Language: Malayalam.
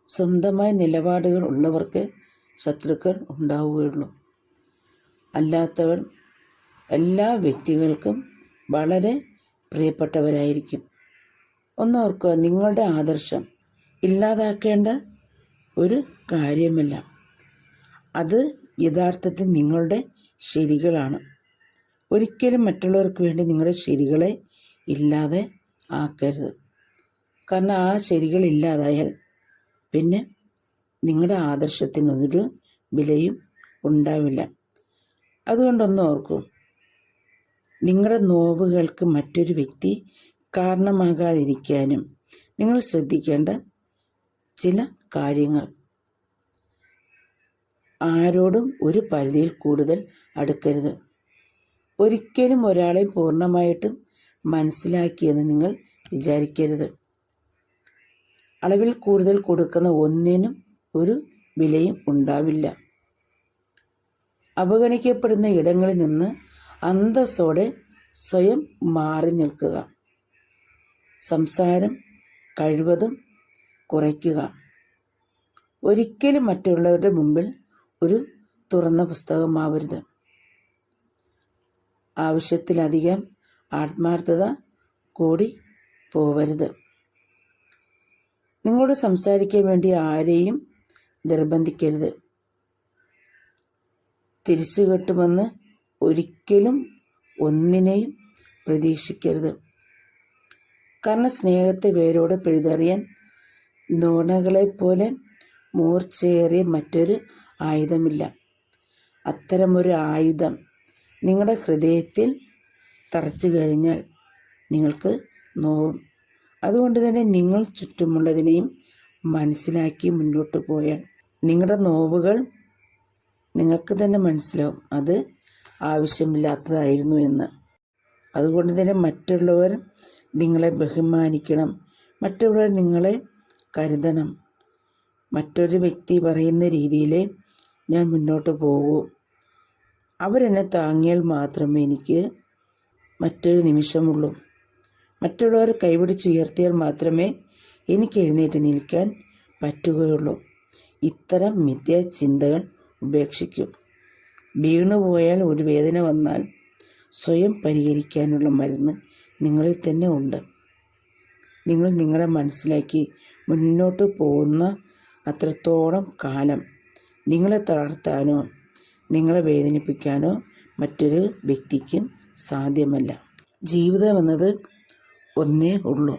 സ്വന്തമായ നിലപാടുകൾ ഉള്ളവർക്ക് ശത്രുക്കൾ ഉണ്ടാവുകയുള്ളൂ. അല്ലാത്തവർ എല്ലാ വ്യക്തികൾക്കും വളരെ പ്രിയപ്പെട്ടവരായിരിക്കും. ഒന്നോർക്കുക, നിങ്ങളുടെ ആദർശം ഇല്ലാതാക്കേണ്ട ഒരു കാര്യമില്ല. അത് യഥാർത്ഥത്തിൽ നിങ്ങളുടെ ശരികളാണ്. ഒരിക്കലും മറ്റുള്ളവർക്ക് വേണ്ടി നിങ്ങളുടെ ശരികളെ ഇല്ലാതെ ആക്കരുത്. കാരണം ആ ശരികൾ ഇല്ലാതായാൽ പിന്നെ നിങ്ങളുടെ ആദർശത്തിനൊരു വിലയും ഉണ്ടാവില്ല. അതുകൊണ്ടൊന്ന് ഓർക്കൂ, നിങ്ങളുടെ നോവുകൾക്ക് മറ്റൊരു വ്യക്തി കാരണമാകാതിരിക്കാനും നിങ്ങൾ ശ്രദ്ധിക്കേണ്ട ചില കാര്യങ്ങൾ. ആരോടും ഒരു പരിധിയിൽ കൂടുതൽ അടുക്കരുത്. ഒരിക്കലും ഒരാളെ പൂർണ്ണമായിട്ടും മനസ്സിലാക്കിയെന്ന് നിങ്ങൾ വിചാരിക്കരുത്. അളവിൽ കൂടുതൽ കൊടുക്കുന്ന ഒന്നിനും ഒരു വിലയും ഉണ്ടാവില്ല. അവഗണിക്കപ്പെടുന്ന ഇടങ്ങളിൽ നിന്ന് അന്തസ്സോടെ സ്വയം മാറി നിൽക്കുക. സംസാരം കഴിവതും കുറയ്ക്കുക. ഒരിക്കലും മറ്റുള്ളവരുടെ മുമ്പിൽ ഒരു തുറന്ന പുസ്തകമാവരുത്. ആവശ്യത്തിലധികം ആത്മാർത്ഥത കൂടി പോവരുത്. നിങ്ങളോട് സംസാരിക്കാൻ വേണ്ടി ആരെയും നിർബന്ധിക്കരുത്. തിരിച്ചു കിട്ടുമെന്ന് ഒരിക്കലും ഒന്നിനെയും പ്രതീക്ഷിക്കരുത്. കാരണം സ്നേഹത്തെ വേരോടെ പിഴുതെറിയാൻ നുണകളെപ്പോലെ മൂർച്ചയേറിയ മറ്റൊരു ആയുധമില്ല. അത്തരമൊരു ആയുധം നിങ്ങളുടെ ഹൃദയത്തിൽ തറച്ചു കഴിഞ്ഞാൽ നിങ്ങൾക്ക് നോവും. അതുകൊണ്ട് തന്നെ നിങ്ങൾ ചുറ്റുമുള്ളതിനെയും മനസ്സിലാക്കി മുന്നോട്ട് പോയാൽ നിങ്ങളുടെ നോവുകൾ നിങ്ങൾക്ക് തന്നെ മനസ്സിലാവും അത് ആവശ്യമില്ലാത്തതായിരുന്നു എന്ന്. അതുകൊണ്ട് തന്നെ മറ്റുള്ളവർ നിങ്ങളെ ബഹുമാനിക്കണം, മറ്റുള്ളവർ നിങ്ങളെ കരുതണം. മറ്റൊരു വ്യക്തി പറയുന്ന രീതിയിൽ ഞാൻ മുന്നോട്ട് പോകൂ. അവരെന്നെ താങ്ങിയാൽ മാത്രമേ എനിക്ക് മറ്റൊരു നിമിഷമുള്ളൂ. മറ്റുള്ളവർ കൈപിടിച്ചുയർത്തിയാൽ മാത്രമേ എനിക്ക് എഴുന്നേറ്റ് നിൽക്കാൻ പറ്റുകയുള്ളൂ. ഇത്തരം മിഥ്യാചിന്തകൾ ഉപേക്ഷിക്കും. വീണുപോയാൽ ഒരു വേദന വന്നാൽ സ്വയം പരിഹരിക്കാനുള്ള മരുന്ന് നിങ്ങളിൽ തന്നെ ഉണ്ട്. നിങ്ങൾ നിങ്ങളെ മനസ്സിലാക്കി മുന്നോട്ട് പോകുന്ന അത്രത്തോളം കാലം നിങ്ങളെ തളർത്താനോ നിങ്ങളെ വേദനിപ്പിക്കാനോ മറ്റൊരു വ്യക്തിക്കും സാധ്യമല്ല. ജീവിതം എന്നത് ഒന്നേ ഉള്ളൂ.